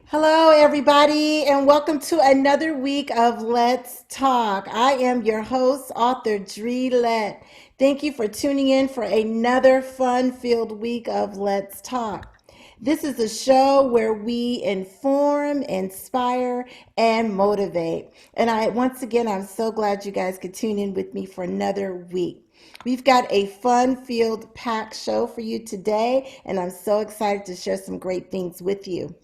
Hello, everybody, and welcome to another week of Let's Talk. I am your host, author Dre Lett. Thank you for tuning in for another fun-filled week of Let's Talk. This is a show where we inform, inspire, and motivate. And once again, I'm so glad you guys could tune in with me for another week. We've got a fun-filled, packed show for you today, and I'm so excited to share some great things with you.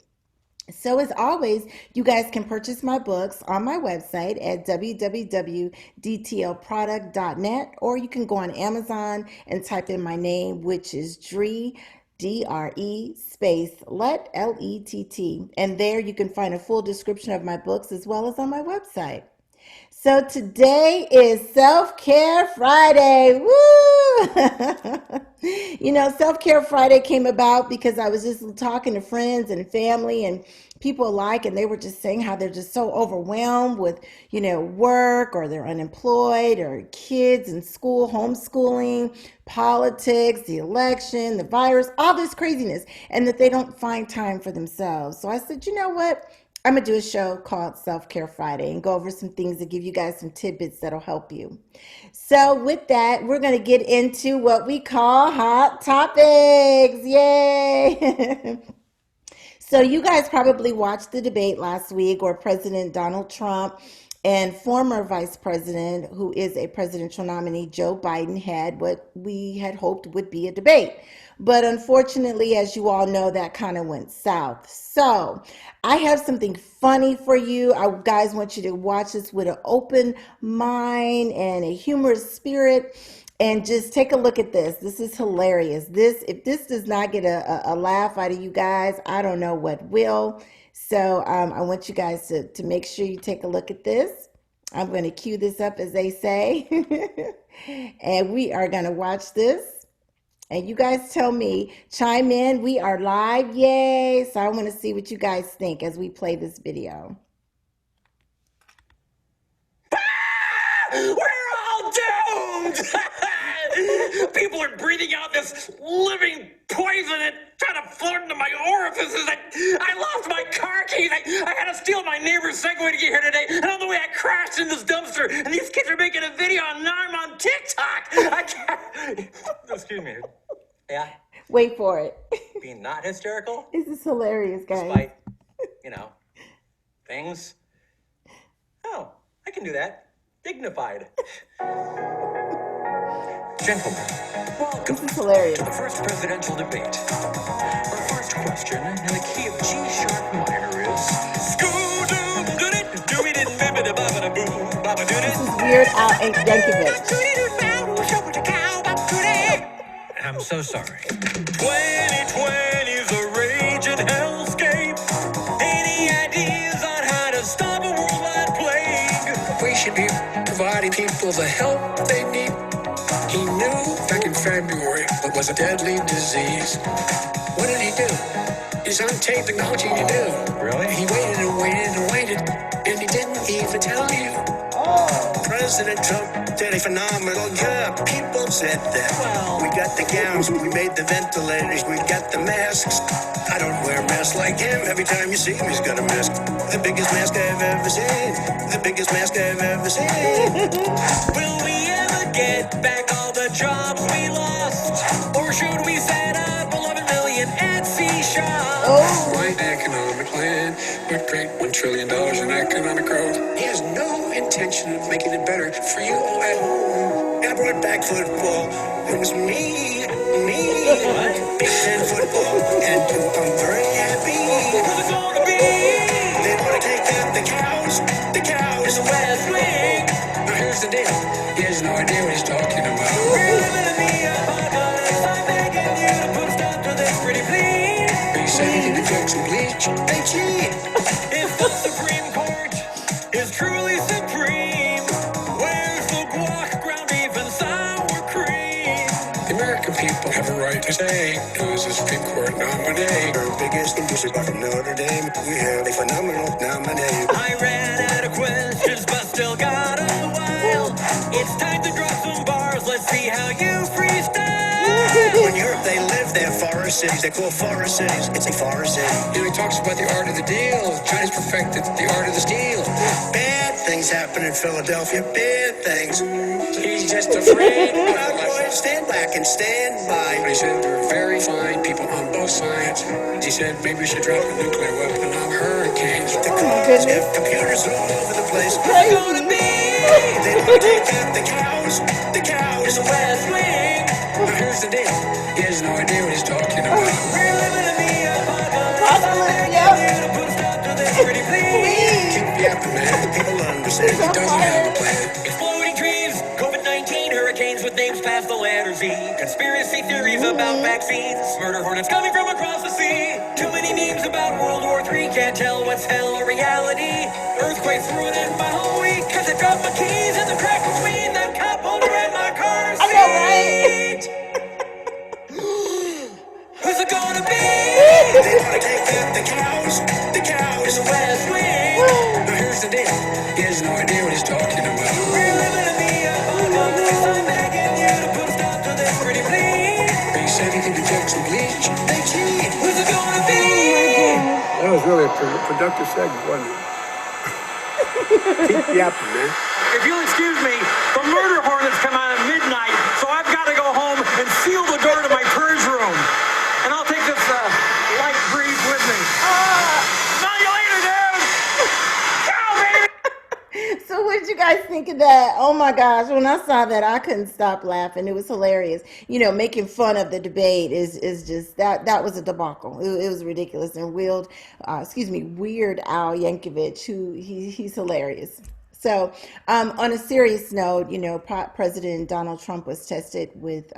So as always, you guys can purchase my books on my website at www.dtlproduct.net, or you can go on Amazon and type in my name, which is Dre, D-R-E space Lett, L-E-T-T. And there you can find a full description of my books as well as on my website. So today is Self-Care Friday. Woo! Self-Care Friday came about because I was just talking to friends and family and people alike, and they were just saying how they're just so overwhelmed with, work, or they're unemployed, or kids in school, homeschooling, politics, the election, the virus, all this craziness, and that they don't find time for themselves. So I said, you know what? I'm going to do a show called Self-Care Friday and go over some things that give you guys some tidbits that'll help you. So with that, we're going to get into what we call Hot Topics. Yay! So you guys probably watched the debate last week where President Donald Trump and former Vice President, who is a presidential nominee, Joe Biden, had what we had hoped would be a debate. But unfortunately, as you all know, that kind of went south. So I have something funny for you. I guys want you to watch this with an open mind and a humorous spirit. And just take a look at this. This is hilarious. If this does not get a laugh out of you guys, I don't know what will. So I want you guys to make sure you take a look at this. I'm going to cue this up, as they say. And we are going to watch this. And you guys tell me, chime in. We are live. Yay. So I want to see what you guys think as we play this video. We're all doomed! People are breathing out this living poison and trying to float into my orifices. I lost my car keys. I had to steal my neighbor's Segway to get here today. And on the way, I crashed in this dumpster. And these kids are making a video, and now I'm on TikTok. I can't. Excuse me. Yeah? Wait for it. Being not hysterical? This is hilarious, guys. Despite, things. Oh, I can do that. Dignified. Gentlemen, welcome This is hilarious. to the first presidential debate. Our first question in the key of G sharp minor is This is Weird Al Yankovic. I'm so sorry. 2020's a raging hellscape. Any ideas on how to stop a worldwide plague? We should be providing people the help they need. He knew back in February it was a deadly disease. What did he do? He's on tape technology to do. Really? He waited and waited and waited, and he didn't even tell you. President Trump did a phenomenal job. People said that. We got the gowns, we made the ventilators, we got the masks. I don't wear a mask like him. Every time you see him, he's got a mask. The biggest mask I've ever seen. The biggest mask I've ever seen. Will we ever get back all the jobs we lost? Or should we set up 11 million Etsy shops? Oh. My economic plan would create $1 trillion in economic growth. He has no intention of making it better for you all at home. And I brought back football. It was me. Big Ten football. And I'm very happy. Who's it gonna be? They want to take out the cows. The cows. In the West Wing. Now here's the deal. He has no idea what he's talking about. We're living in the apocalypse. I'm begging you to put a stop to this pretty please. He said he can inject some bleach. Hey, gee. If the Supreme Court is truly supreme, where's the guac, ground beef, and sour cream? The American people have a right to say who's the Supreme Court nominee. Our biggest inducers are from Notre Dame. We have a phenomenal nominee. I ran out of questions, but still got a while. It's time to drop some bars. Let's see how you freestyle. In Europe, they live their forest cities. They call forest cities. It's a forest city. You know, he talks about the art of the deal. China's perfected the art of the steal. Bad things happen in Philadelphia. Bad things. He's just afraid. Stand back and stand by. He said there are very fine people on both sides. He said maybe we should drop a nuclear weapon on hurricanes. The cars have computers all over the place. Who's it gonna be? They want to take out the cows. The cows. In the West Wing. Now here's the deal. He has no idea what he's talking about. We're living in the apocalypse. I'm begging you to put a stop to this pretty please. Keep yapping, man. People understand. He doesn't have a plan. Exploding trees, COVID-19, hurricanes with names past the letter Z. Conspiracy theories about vaccines, murder hornets coming from across the sea. Too many memes about World War III, can't tell what's hell or reality. Earthquakes ruining my whole week, cause I dropped my keys in the crack between that cup holder and my car seat. I know, right? Who's it gonna be? They want to take out the cows. The cows. In the West Wing. Now here's the deal. He has no idea what he's talking about. We're living in the apocalypse. I'm begging you to put a stop to this pretty please. He said he could inject some bleach. Hey, gee. Who's it gonna be? That was really a productive segment, wasn't it? Keep yapping, man. If you'll excuse me, the murder hornets come out at midnight, so I've got to go home and seal the door to my purge room. And I'll take this light breeze with me. See you later, dude! Ciao, baby! So what did you guys think of that? Oh my gosh, when I saw that, I couldn't stop laughing. It was hilarious. You know, making fun of the debate is just that was a debacle. It was ridiculous. And Weird Al Yankovic, he's hilarious. So, on a serious note, you know, President Donald Trump was tested with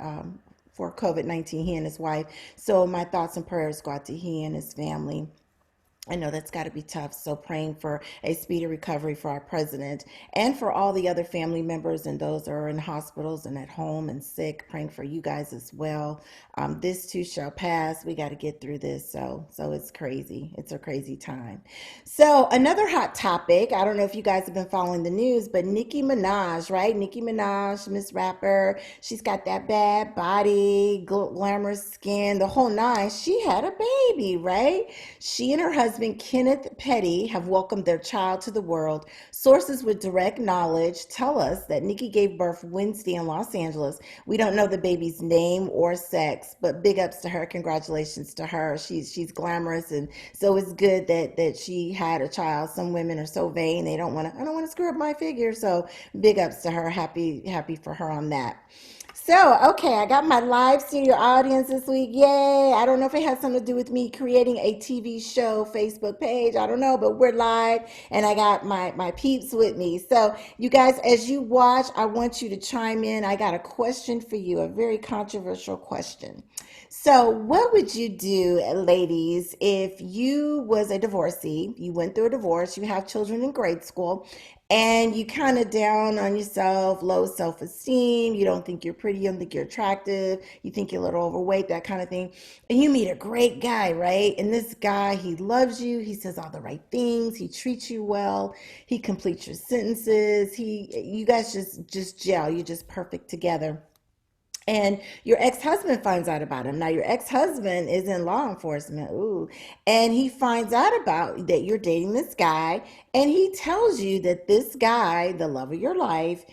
for COVID-19, he and his wife. So my thoughts and prayers go out to he and his family. I know that's got to be tough. So praying for a speedy recovery for our president and for all the other family members and those that are in hospitals and at home and sick. Praying for you guys as well. This too shall pass. We got to get through this. So it's crazy. It's a crazy time. So another hot topic. I don't know if you guys have been following the news, but Nicki Minaj, right? Nicki Minaj, Miss Rapper. She's got that bad body, glamorous skin, the whole nine. She had a baby, right? She and her husband Kenneth Petty have welcomed their child to the world. Sources with direct knowledge tell us that Nicki gave birth Wednesday in Los Angeles. We don't know the baby's name or sex, but big ups to her. Congratulations to her. She's glamorous, and so it's good that she had a child. Some women are so vain, I don't want to screw up my figure. So big ups to her. Happy for her on that. So, okay, I got my live studio audience this week. Yay. I don't know if it has something to do with me creating a TV show Facebook page. I don't know, but we're live and I got my peeps with me. So, you guys, as you watch, I want you to chime in. I got a question for you, a very controversial question. So, what would you do, ladies, if you was a divorcee, you went through a divorce, you have children in grade school, and you kind of down on yourself, low self-esteem, you don't think you're pretty, you don't think you're attractive, you think you're a little overweight, that kind of thing. And you meet a great guy, right? And this guy, he loves you, he says all the right things, he treats you well, he completes your sentences, you guys just gel, you're just perfect together. And your ex-husband finds out about him. Now your ex-husband is in law enforcement. Ooh. And he finds out about that you're dating this guy, and he tells you that this guy, the love of your life,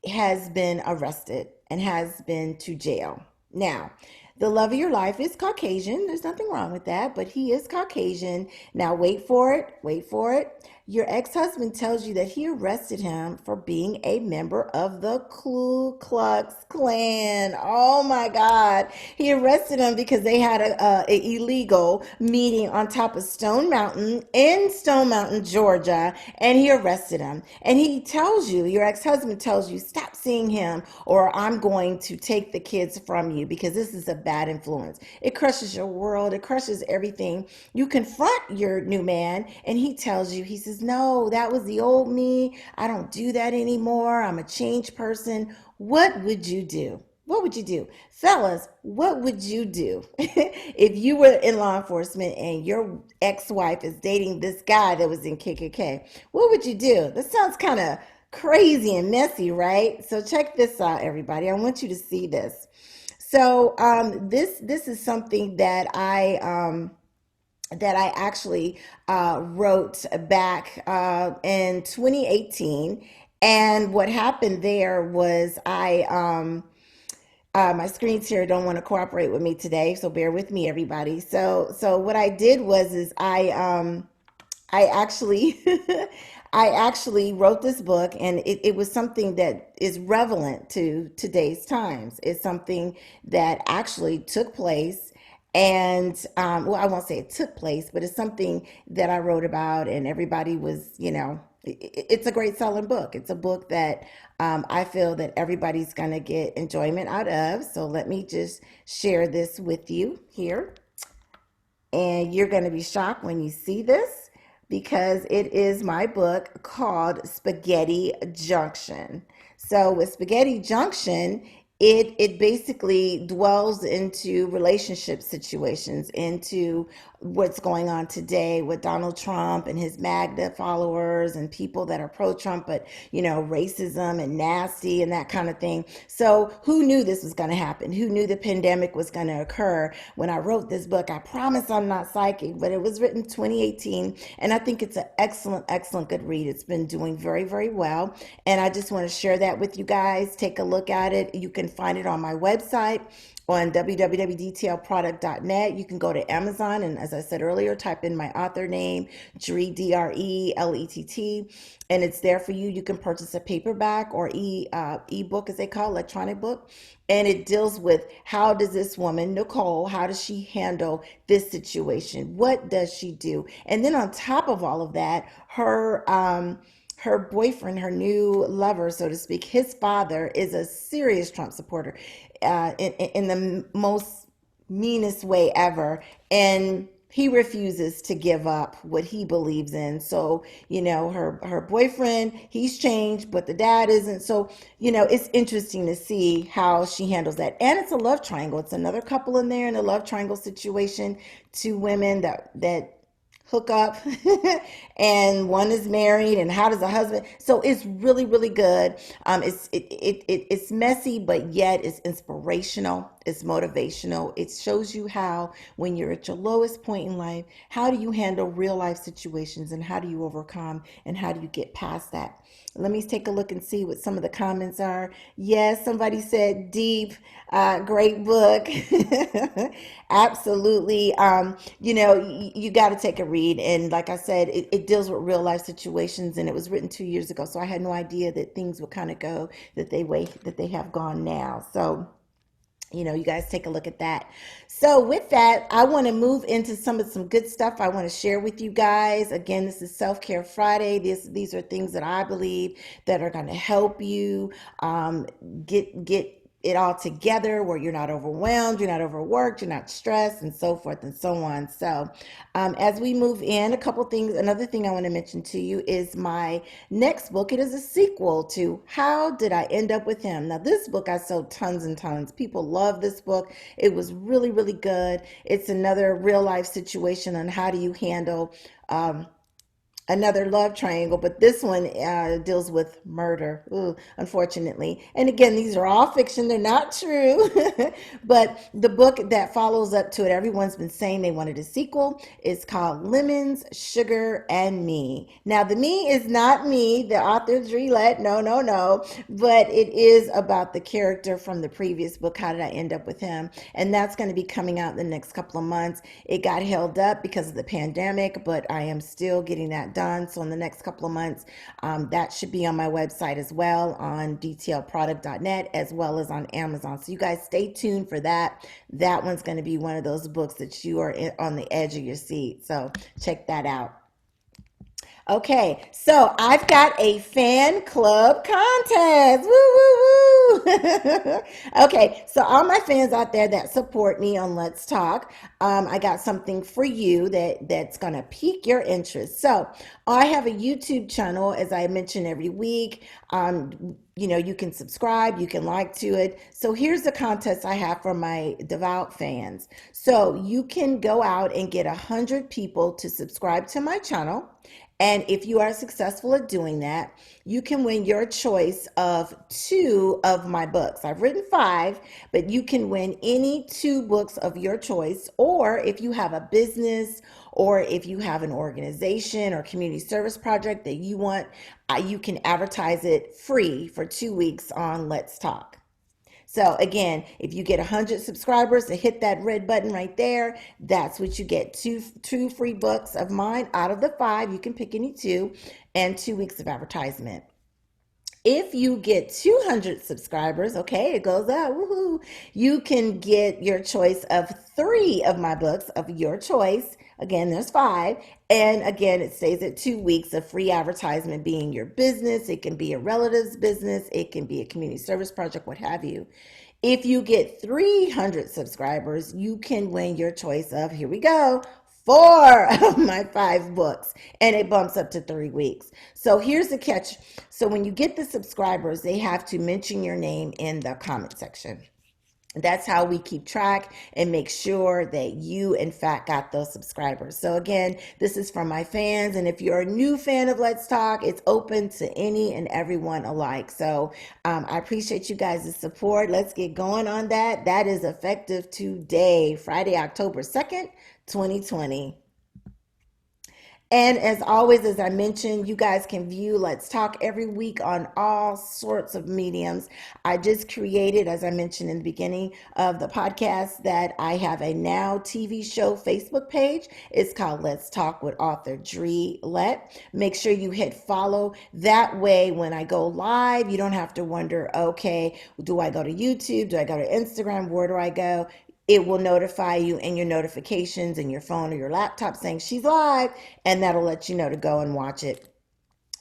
has been arrested and has been to jail. Now, the love of your life is Caucasian. There's nothing wrong with that, but he is Caucasian. Now, wait for it. Wait for it. Your ex-husband tells you that he arrested him for being a member of the Ku Klux Klan. Oh my God. He arrested him because they had a illegal meeting on top of Stone Mountain in Stone Mountain, Georgia, and he arrested him. And he tells you, your ex-husband tells you, stop seeing him or I'm going to take the kids from you because this is a bad influence. It crushes your world. It crushes everything. You confront your new man and he tells you, he says, no, that was the old me. I don't do that anymore. I'm a changed person. What would you do? What would you do? Fellas, what would you do if you were in law enforcement and your ex-wife is dating this guy that was in KKK? What would you do? That sounds kind of crazy and messy, right? So check this out, everybody. I want you to see this. So this is something that I actually wrote back in 2018. And what happened there was my screens here don't want to cooperate with me today, so bear with me, everybody. So what I did was I actually I actually wrote this book, and it was something that is relevant to today's times. It's something that actually took place, and well, I won't say it took place, but it's something that I wrote about, and everybody was, it's a great selling book. It's a book that I feel that everybody's going to get enjoyment out of. So let me just share this with you here. And you're going to be shocked when you see this because it is my book called Spaghetti Junction. So with Spaghetti Junction, it basically dwells into relationship situations, into what's going on today with Donald Trump and his MAGA followers and people that are pro-Trump, but racism and nasty and that kind of thing. So who knew this was going to happen? Who knew the pandemic was going to occur? When I wrote this book, I promise I'm not psychic, but it was written 2018, and I think it's an excellent good read. It's been doing very, very well, and I just want to share that with you guys. Take a look at it. You can find it on my website on www.detailproduct.net. You can go to Amazon and, as I said earlier, type in my author name, Dre, Drellett, and it's there for you. You can purchase a paperback or ebook, as they call it, electronic book, and it deals with how does this woman, Nicole, how does she handle this situation? What does she do? And then on top of all of that, her boyfriend, her new lover, so to speak, his father is a serious Trump supporter in the most meanest way ever. And he refuses to give up what he believes in. So, her boyfriend, he's changed, but the dad isn't. So, it's interesting to see how she handles that. And it's a love triangle. It's another couple in there in a love triangle situation, two women that hook up and one is married, and how does a husband, so it's really, really good. It's messy, but yet it's inspirational, it's motivational. It shows you how, when you're at your lowest point in life, how do you handle real life situations, and how do you overcome, and how do you get past that. Let me take a look and see what some of the comments are. Yes, somebody said deep, great book. Absolutely. You got to take a read. And like I said, it deals with real life situations, and it was written 2 years ago. So I had no idea that things would kind of go that they have gone now. So you guys take a look at that. So with that, I want to move into some good stuff I want to share with you guys. Again, this is Self-Care Friday. These are things that I believe that are going to help you get it all together where you're not overwhelmed, you're not overworked, you're not stressed, and so forth and so on. So, as we move in, a couple things, another thing I want to mention to you is my next book. It is a sequel to How Did I End Up with Him? Now, this book I sold tons and tons. People love this book. It was really, really good. It's another real life situation on how do you handle another love triangle, but this one deals with murder, unfortunately. And again, these are all fiction, they're not true. But the book that follows up to it, everyone's been saying they wanted a sequel. It's called Lemons, Sugar, and Me. Now, the me is not me, the author Dre Lett, no, no, no, but it is about the character from the previous book, How Did I End Up with Him? And that's going to be coming out in the next couple of months. It got held up because of the pandemic, but I am still getting that done. So in the next couple of months, that should be on my website as well, on detailproduct.net, as well as on Amazon. So you guys stay tuned for that. That one's going to be one of those books that you are on the edge of your seat. So check that out. Okay, so I've got a fan club contest. Woo, woo, woo. Okay, so all my fans out there that support me on Let's Talk, I got something for you that's going to pique your interest. So I have a YouTube channel, as I mention every week. You can subscribe, you can like to it. So here's the contest I have for my devout fans. So you can go out and get 100 people to subscribe to my channel. And if you are successful at doing that, you can win your choice of 2 of my books. I've written 5, but you can win any 2 books of your choice. Or if you have a business, or if you have an organization or community service project that you want, you can advertise it free for 2 weeks on Let's Talk. So again, if you get 100 subscribers to hit that red button right there, that's what you get. Two free books of mine out of the 5. You can pick any 2, and 2 weeks of advertisement. If you get 200 subscribers, okay, it goes up, woohoo, you can get your choice of 3 of my books of your choice. Again, there's 5. And again, it stays at 2 weeks of free advertisement, being your business. It can be a relative's business. It can be a community service project, what have you. If you get 300 subscribers, you can win your choice of, here we go, 4 of my 5 books, and it bumps up to 3 weeks. So here's the catch. So when you get the subscribers, they have to mention your name in the comment section. That's how we keep track and make sure that you, in fact, got those subscribers. So again, this is from my fans. And if you're a new fan of Let's Talk, it's open to any and everyone alike. So I appreciate you guys' support. Let's get going on that. That is effective today, Friday, October 2nd, 2020. And as always, as I mentioned, you guys can view Let's Talk every week on all sorts of mediums. I just created, as I mentioned in the beginning of the podcast, that I have a Now TV show Facebook page. It's called Let's Talk with author Dre Lett. Make sure you hit follow. That way, when I go live, you don't have to wonder, okay, do I go to YouTube? Do I go to Instagram? Where do I go? It will notify you in your notifications in your phone or your laptop saying she's live, and that'll let you know to go and watch it.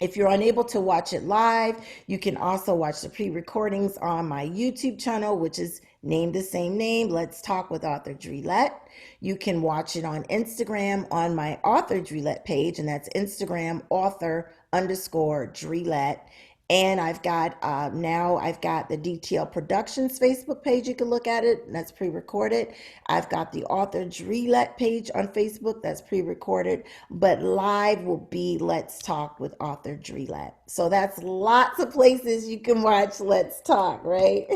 If you're unable to watch it live, you can also watch the pre-recordings on my YouTube channel, which is named the same name, Let's Talk with author Dre Lett. You can watch it on Instagram on my author Dre Lett page, and that's Instagram author_Dre Lett. And I've got the Detail Productions Facebook page. You can look at it. That's pre-recorded. I've got the author Dre Lett page on Facebook. That's pre-recorded. But live will be Let's Talk with author Dre Lett. So that's lots of places you can watch Let's Talk, right?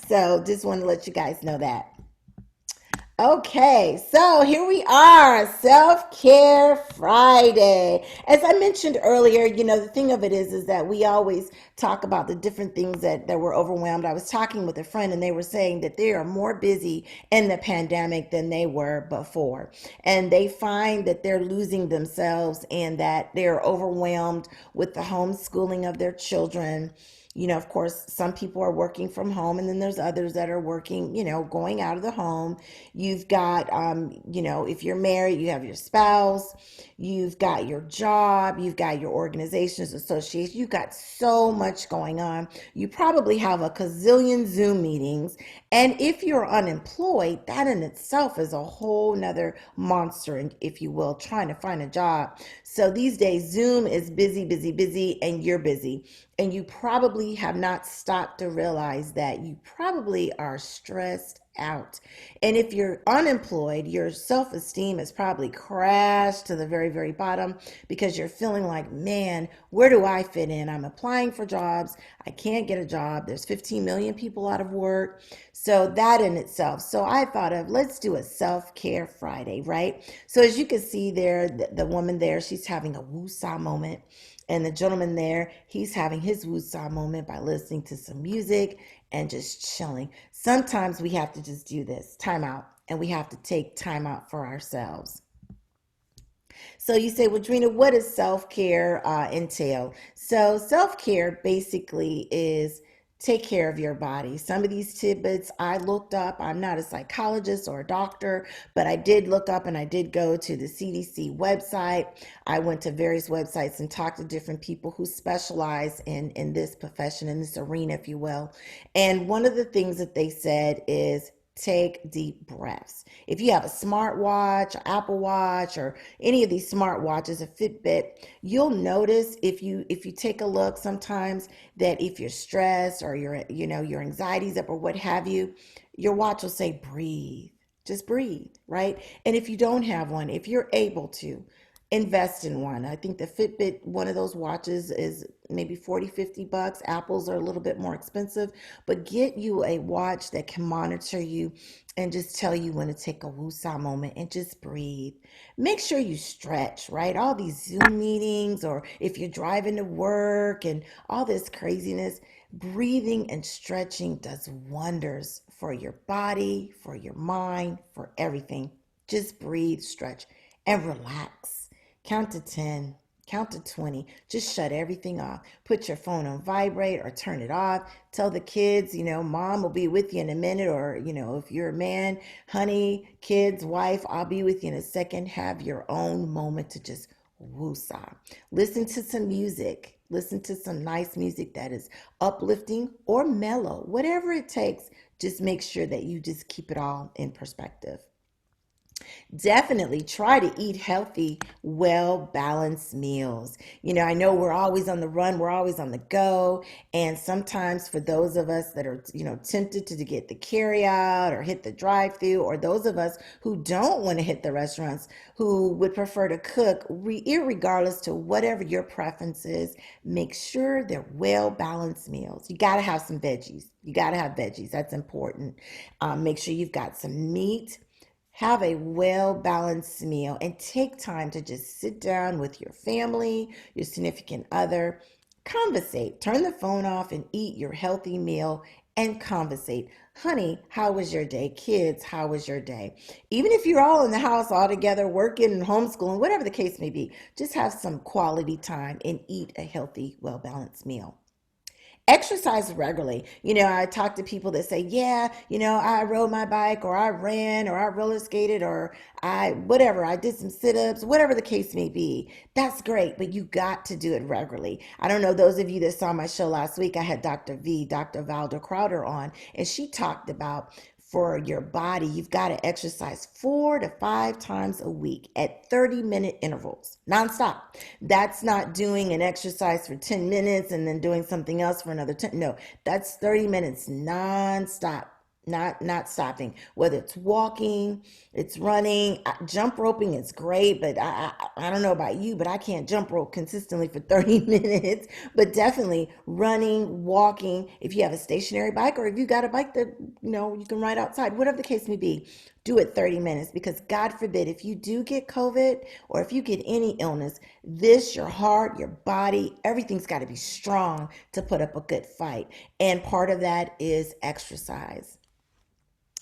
So just want to let you guys know that. Okay, so here we are, Self-Care Friday. As I mentioned earlier, the thing of it is that we always talk about the different things that we're overwhelmed. I was talking with a friend and they were saying that they are more busy in the pandemic than they were before. And they find that they're losing themselves and that they're overwhelmed with the homeschooling of their children. Of course, some people are working from home, and then there's others that are working, going out of the home. You've got, if you're married, you have your spouse, you've got your job, you've got your organizations, associations, you've got so much going on. You probably have a gazillion Zoom meetings. And if you're unemployed, that in itself is a whole nother monster, if you will, trying to find a job. So these days, Zoom is busy, busy, busy, and you're busy. And you probably have not stopped to realize that you probably are stressed out. And if you're unemployed, your self esteem has probably crashed to the very, very bottom because you're feeling like, man, where do I fit in? I'm applying for jobs. I can't get a job. There's 15 million people out of work. So that in itself. So I thought of, let's do a self-care Friday, right? So as you can see there, the woman there, she's having a woo-saw moment. And the gentleman there, he's having his woo-saw moment by listening to some music and just chilling. Sometimes we have to just do this, time out, and we have to take time out for ourselves. So you say, well, Drina, what does self-care entail? So self-care basically is take care of your body. Some of these tidbits I looked up. I'm not a psychologist or a doctor, but I did look up and I did go to the CDC website. I went to various websites and talked to different people who specialize in this profession, in this arena, if you will. And one of the things that they said is take deep breaths. If you have a smartwatch, Apple Watch, or any of these smartwatches, a Fitbit, you'll notice if you take a look sometimes that if you're stressed or your anxiety's up or what have you, your watch will say breathe. Just breathe, right? And if you don't have one, if you're able to, invest in one. I think the Fitbit, one of those watches is maybe 40, $50. Apples are a little bit more expensive, but get you a watch that can monitor you and just tell you when to take a woosah moment and just breathe. Make sure you stretch, right? All these Zoom meetings, or if you're driving to work and all this craziness, breathing and stretching does wonders for your body, for your mind, for everything. Just breathe, stretch, and relax. Count to 10, count to 20. Just shut everything off. Put your phone on vibrate or turn it off. Tell the kids, mom will be with you in a minute. Or, if you're a man, honey, kids, wife, I'll be with you in a second. Have your own moment to just woosah. Listen to some music. Listen to some nice music that is uplifting or mellow. Whatever it takes, just make sure that you just keep it all in perspective. Definitely try to eat healthy, well balanced meals. I know we're always on the run, we're always on the go. And sometimes for those of us that are, tempted to get the carry out or hit the drive through, or those of us who don't want to hit the restaurants, who would prefer to cook, irregardless to whatever your preference is, make sure they're well balanced meals. You got to have some veggies. You got to have veggies. That's important. Make sure you've got some meat. Have a well balanced meal and take time to just sit down with your family, your significant other, conversate. Turn the phone off and eat your healthy meal and conversate. Honey, how was your day? Kids, how was your day? Even if you're all in the house all together, working and homeschooling, whatever the case may be, just have some quality time and eat a healthy, well balanced meal. Exercise regularly. I talk to people that say, yeah, I rode my bike, or I ran, or I roller skated, or I did some sit-ups, whatever the case may be. That's great, but you got to do it regularly. I don't know, those of you that saw my show last week, I had Dr. Valda Crowder on, and she talked about for your body, you've got to exercise 4 to 5 times a week at 30-minute intervals, nonstop. That's not doing an exercise for 10 minutes and then doing something else for another 10. No, that's 30 minutes nonstop. Not stopping, whether it's walking, it's running, jump roping is great, but I don't know about you, but I can't jump rope consistently for 30 minutes. But definitely running, walking, if you have a stationary bike, or if you got a bike that you can ride outside, whatever the case may be, do it 30 minutes, because God forbid, if you do get COVID or if you get any illness, your heart, your body, everything's got to be strong to put up a good fight. And part of that is exercise.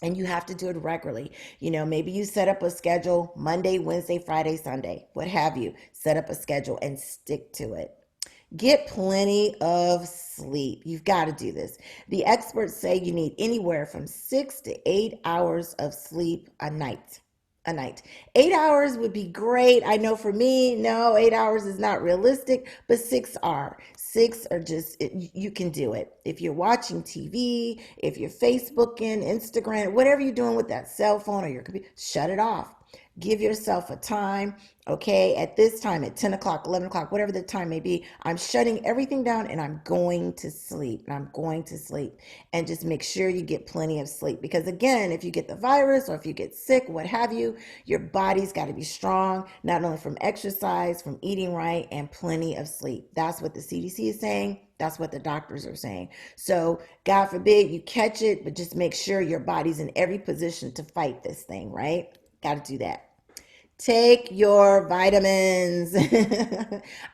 And you have to do it regularly. Maybe you set up a schedule Monday, Wednesday, Friday, Sunday, what have you. Set up a schedule and stick to it. Get plenty of sleep. You've got to do this. The experts say you need anywhere from 6 to 8 hours of sleep a night. A night. 8 hours would be great. I know for me, no, 8 hours is not realistic, but six are. Six are just, you can do it. If you're watching TV, if you're Facebooking, Instagram, whatever you're doing with that cell phone or your computer, shut it off. Give yourself a time. Okay, at this time, at 10 o'clock, 11 o'clock, whatever the time may be, I'm shutting everything down and I'm going to sleep. And I'm going to sleep. And just make sure you get plenty of sleep. Because again, if you get the virus or if you get sick, what have you, your body's got to be strong, not only from exercise, from eating right, and plenty of sleep. That's what the CDC is saying. That's what the doctors are saying. So, God forbid you catch it, but just make sure your body's in every position to fight this thing, right? Got to do that. Take your vitamins.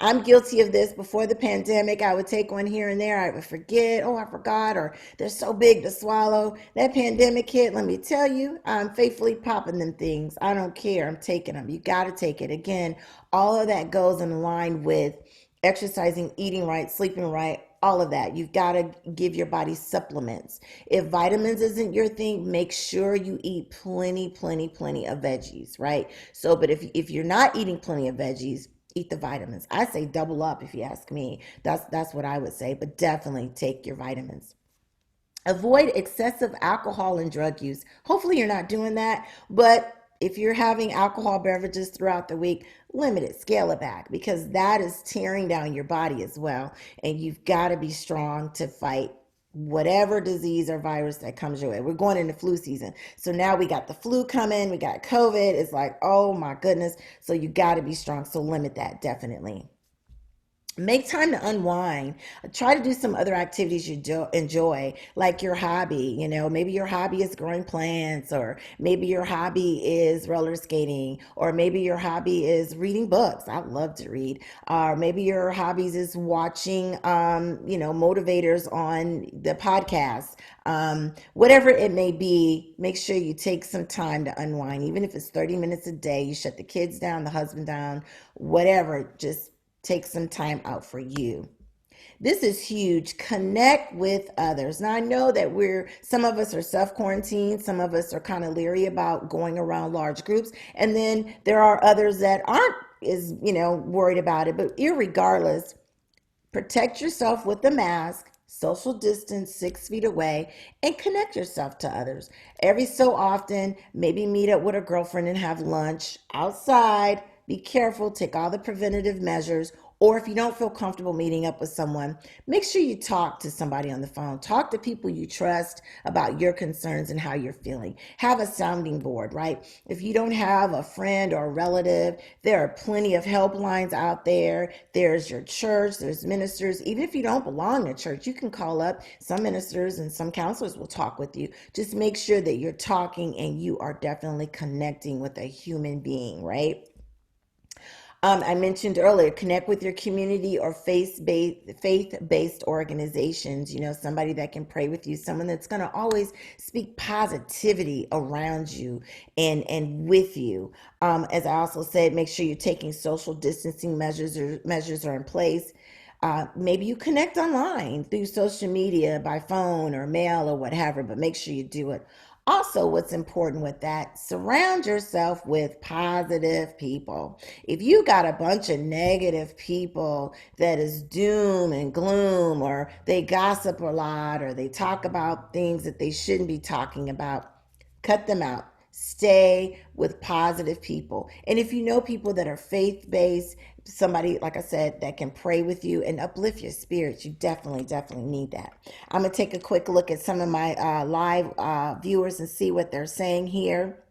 I'm guilty of this. Before the pandemic, I would take one here and there. I would forget. Oh, I forgot. Or they're so big to swallow. That pandemic hit, let me tell you, I'm faithfully popping them things. I don't care. I'm taking them. You got to take it. Again, all of that goes in line with exercising, eating right, sleeping right, all of that. You've got to give your body supplements. If vitamins isn't your thing, make sure you eat plenty, plenty, plenty of veggies, right? So, but if you're not eating plenty of veggies, eat the vitamins. I say double up if you ask me. That's what I would say, but definitely take your vitamins. Avoid excessive alcohol and drug use. Hopefully, you're not doing that, but if you're having alcohol beverages throughout the week, limit it, scale it back because that is tearing down your body as well. And you've got to be strong to fight whatever disease or virus that comes your way. We're going into flu season. So now we got the flu coming, we got COVID. It's like, oh my goodness. So you got to be strong. So limit that definitely. Make time to unwind. Try to do some other activities you enjoy, like your hobby. Maybe your hobby is growing plants, or maybe your hobby is roller skating, or maybe your hobby is reading books. I love to read. Or maybe your hobbies is watching, motivators on the podcast. Whatever it may be, make sure you take some time to unwind. Even if it's 30 minutes a day, you shut the kids down, the husband down, whatever, just take some time out for you. This is huge. Connect with others. Now I know that some of us are self-quarantined, some of us are kind of leery about going around large groups, and then there are others that aren't as, worried about it. But irregardless, protect yourself with the mask, social distance 6 feet away, and connect yourself to others. Every so often, maybe meet up with a girlfriend and have lunch outside. Be careful, take all the preventative measures. Or if you don't feel comfortable meeting up with someone, make sure you talk to somebody on the phone. Talk to people you trust about your concerns and how you're feeling. Have a sounding board, right? If you don't have a friend or a relative, there are plenty of helplines out there. There's your church, there's ministers. Even if you don't belong to church, you can call up. Some ministers and some counselors will talk with you. Just make sure that you're talking and you are definitely connecting with a human being, right? I mentioned earlier, connect with your community or faith-based organizations, somebody that can pray with you, someone that's going to always speak positivity around you and with you. As I also said, make sure you're taking social distancing measures are in place. Maybe you connect online through social media, by phone or mail or whatever, but make sure you do it. Also, what's important with that, surround yourself with positive people. If you got a bunch of negative people that is doom and gloom, or they gossip a lot, or they talk about things that they shouldn't be talking about, cut them out. Stay with positive people. And if you know people that are faith-based, somebody, like I said, that can pray with you and uplift your spirits, you definitely, definitely need that. I'm going to take a quick look at some of my live viewers and see what they're saying here.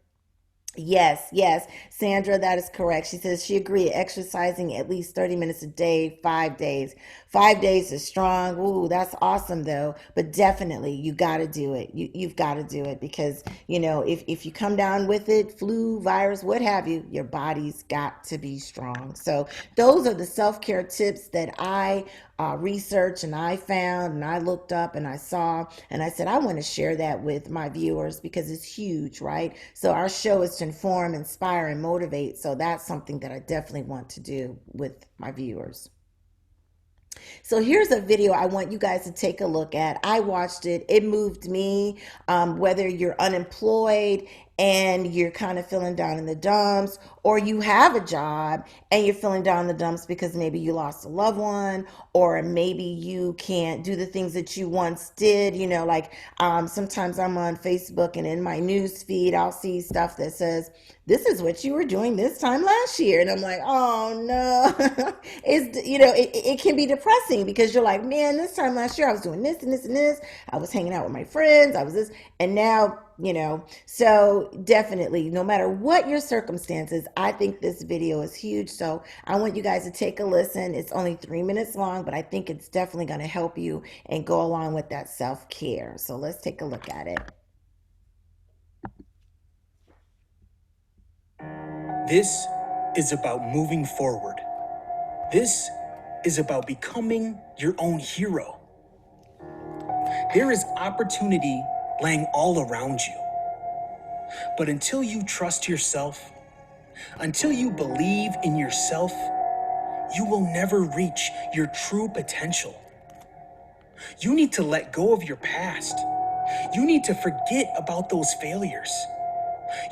Yes, yes, Sandra, that is correct. She says she agreed exercising at least 30 minutes a day, 5 days. 5 days is strong. Ooh, that's awesome though. But definitely you got to do it. You've got to do it because, if you come down with it, flu, virus, what have you, your body's got to be strong. So those are the self-care tips that I researched and I found and I looked up and I saw and I said I want to share that with my viewers because it's huge, right? So our show is to inform, inspire, and motivate. So that's something that I definitely want to do with my viewers. So here's a video I want you guys to take a look at. I watched it. It moved me. Whether you're unemployed and you're kind of feeling down in the dumps, or you have a job and you're feeling down in the dumps because maybe you lost a loved one, or maybe you can't do the things that you once did. Like sometimes I'm on Facebook and in my news feed, I'll see stuff that says, this is what you were doing this time last year. And I'm like, oh no. It can be depressing because you're like, man, this time last year I was doing this and this and this. I was hanging out with my friends. I was this. And now, so definitely, no matter what your circumstances, I think this video is huge. So I want you guys to take a listen. It's only 3 minutes long, but I think it's definitely going to help you and go along with that self-care. So let's take a look at it. This is about moving forward. This is about becoming your own hero. There is opportunity laying all around you. But until you trust yourself, until you believe in yourself, you will never reach your true potential. You need to let go of your past. You need to forget about those failures.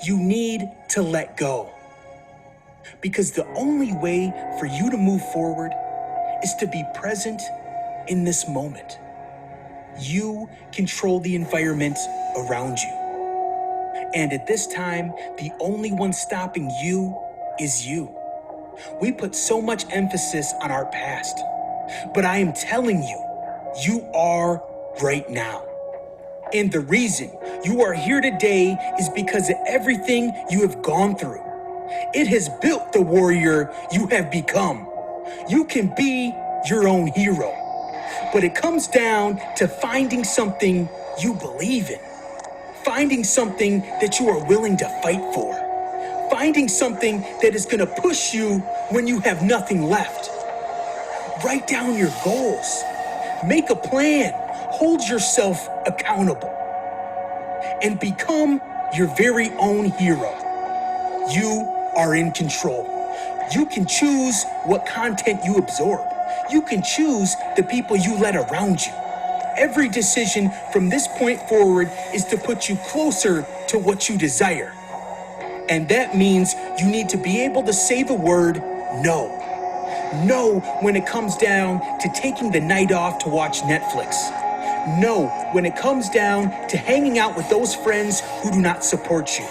You need to let go. Because the only way for you to move forward is to be present in this moment. You control the environment around you. And at this time, the only one stopping you is you. We put so much emphasis on our past, but I am telling you, you are right now. And the reason you are here today is because of everything you have gone through. It has built the warrior you have become. You can be your own hero, but it comes down to finding something you believe in, finding something that you are willing to fight for, finding something that is going to push you when you have nothing left. Write down your goals, make a plan, hold yourself accountable, and become your very own hero. You are in control. You can choose what content you absorb. You can choose the people you let around you. Every decision from this point forward is to put you closer to what you desire. And that means you need to be able to say the word no. No when it comes down to taking the night off to watch Netflix. No when it comes down to hanging out with those friends who do not support you.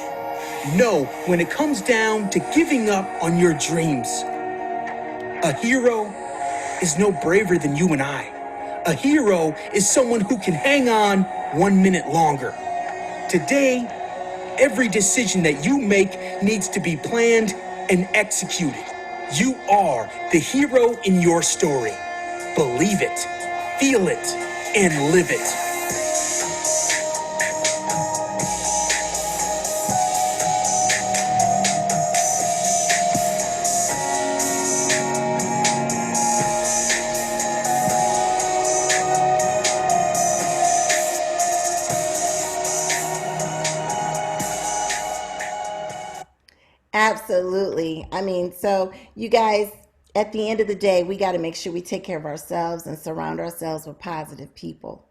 No when it comes down to giving up on your dreams. A hero is no braver than you and I. A hero is someone who can hang on 1 minute longer. Today, every decision that you make needs to be planned and executed. You are the hero in your story. Believe it, feel it, and live it. Absolutely. I mean, so you guys, at the end of the day, we got to make sure we take care of ourselves and surround ourselves with positive people.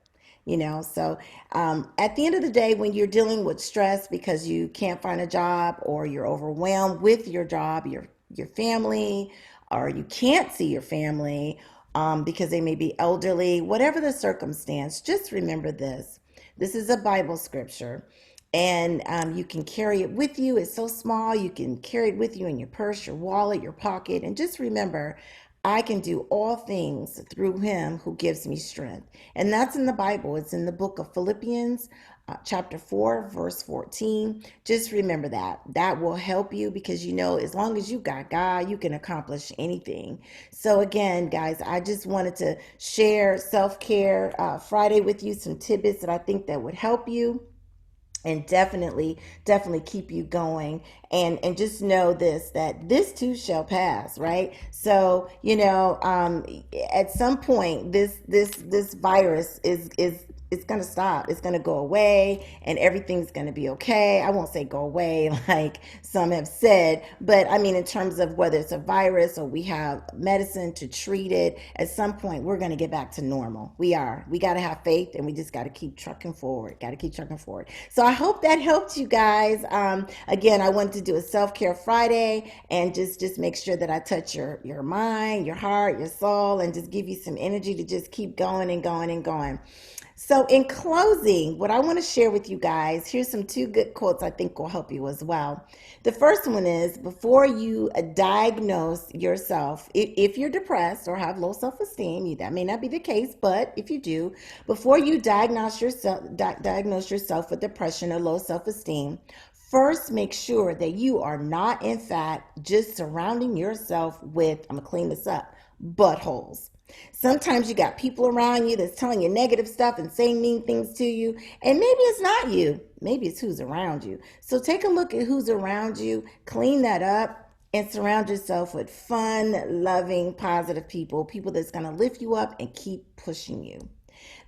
So at the end of the day, when you're dealing with stress because you can't find a job, or you're overwhelmed with your job, your family, or you can't see your family because they may be elderly, whatever the circumstance, just remember this. This is a Bible scripture, and you can carry it with you. It's so small, you can carry it with you in your purse, your wallet, your pocket. And just remember, I can do all things through him who gives me strength. And that's in the Bible. It's in the book of Philippians, chapter 4, verse 14. Just remember that. That will help you, because as long as you got God, you can accomplish anything. So again, guys, I just wanted to share Self-Care Friday with you, some tidbits that I think that would help you and definitely keep you going. And just know this, that this too shall pass, right? So at some point this virus is it's going to stop. It's going to go away and everything's going to be okay. I won't say go away like some have said, but I mean, in terms of whether it's a virus or we have medicine to treat it, at some point we're going to get back to normal. We are. We got to have faith and we just got to keep trucking forward. Got to keep trucking forward. So I hope that helped you guys. Again, I wanted to do a self-care Friday and just make sure that I touch your mind, your heart, your soul, and just give you some energy to just keep going and going and going. So, in closing, what I want to share with you guys, here's some two good quotes I think will help you as well. The first one is before you diagnose yourself, if you're depressed or have low self esteem, that may not be the case, but if you do, before you diagnose yourself with depression or low self esteem, first make sure that you are not, in fact, just surrounding yourself with, I'm going to clean this up, buttholes. Sometimes you got people around you that's telling you negative stuff and saying mean things to you, and maybe it's not you. Maybe it's who's around you. So take a look at who's around you, clean that up, and surround yourself with fun, loving, positive people, people that's going to lift you up and keep pushing you.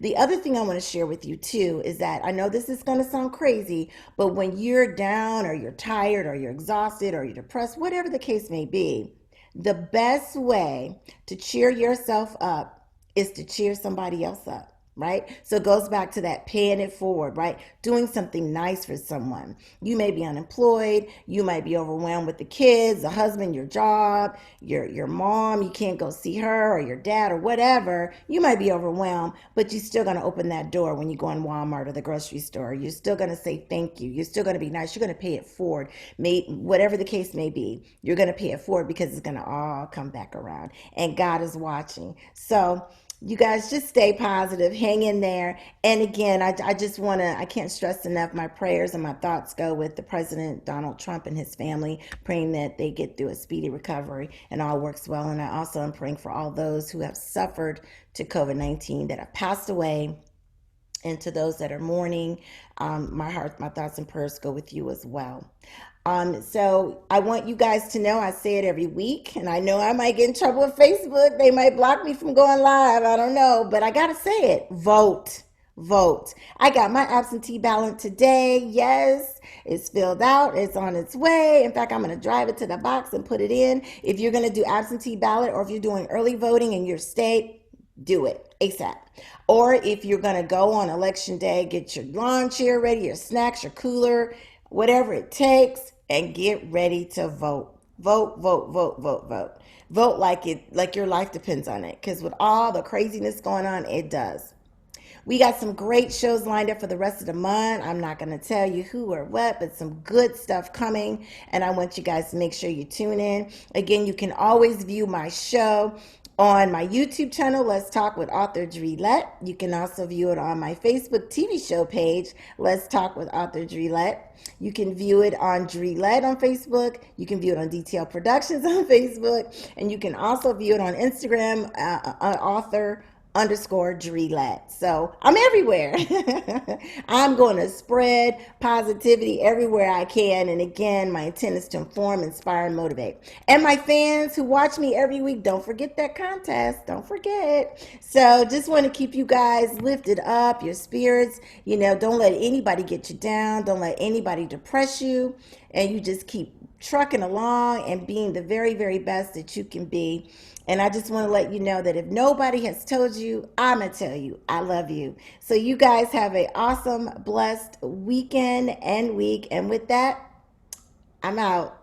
The other thing I want to share with you too is that I know this is going to sound crazy, but when you're down or you're tired or you're exhausted or you're depressed, whatever the case may be, the best way to cheer yourself up is to cheer somebody else up. Right? So it goes back to that paying it forward, right? Doing something nice for someone. You may be unemployed. You might be overwhelmed with the kids, the husband, your job, your mom. You can't go see her or your dad or whatever. You might be overwhelmed, but you're still going to open that door when you go in Walmart or the grocery store. You're still going to say thank you. You're still going to be nice. You're going to pay it forward. Whatever the case may be, you're going to pay it forward because it's going to all come back around. And God is watching. So you guys just stay positive, hang in there. And again, I just want to, I can't stress enough, my prayers and my thoughts go with the President Donald Trump and his family, praying that they get through a speedy recovery and all works well. And I also am praying for all those who have suffered to COVID-19 that have passed away, and to those that are mourning, my heart, my thoughts and prayers go with you as well. So I want you guys to know, I say it every week, and I know I might get in trouble with Facebook. They might block me from going live. I don't know, but I got to say it. Vote. Vote. I got my absentee ballot today. Yes, it's filled out. It's on its way. In fact, I'm going to drive it to the box and put it in. If you're going to do absentee ballot or if you're doing early voting in your state, do it ASAP. Or if you're going to go on election day, get your lawn chair ready, your snacks, your cooler, whatever it takes, and get ready to vote. Vote, vote, vote, vote, vote. Vote like your life depends on it, because with all the craziness going on, it does. We got some great shows lined up for the rest of the month. I'm not going to tell you who or what, but some good stuff coming, and I want you guys to make sure you tune in. Again, you can always view my show on my YouTube channel, Let's Talk with author Dre Lett. You can also view it on my Facebook TV show page, Let's Talk with author Dre Lett. You can view it on Dre Lett on Facebook. You can view it on Detail Productions on Facebook. And you can also view it on Instagram, author underscore Dre Lett. So I'm everywhere. I'm going to spread positivity everywhere I can. And again, my intent is to inform, inspire, and motivate. And my fans who watch me every week, don't forget that contest. Don't forget. So just want to keep you guys lifted up, your spirits. You know, don't let anybody get you down. Don't let anybody depress you. And you just keep trucking along and being the very, very best that you can be. And I just want to let you know that if nobody has told you, I'm going to tell you, I love you. So you guys have an awesome, blessed weekend and week. And with that, I'm out.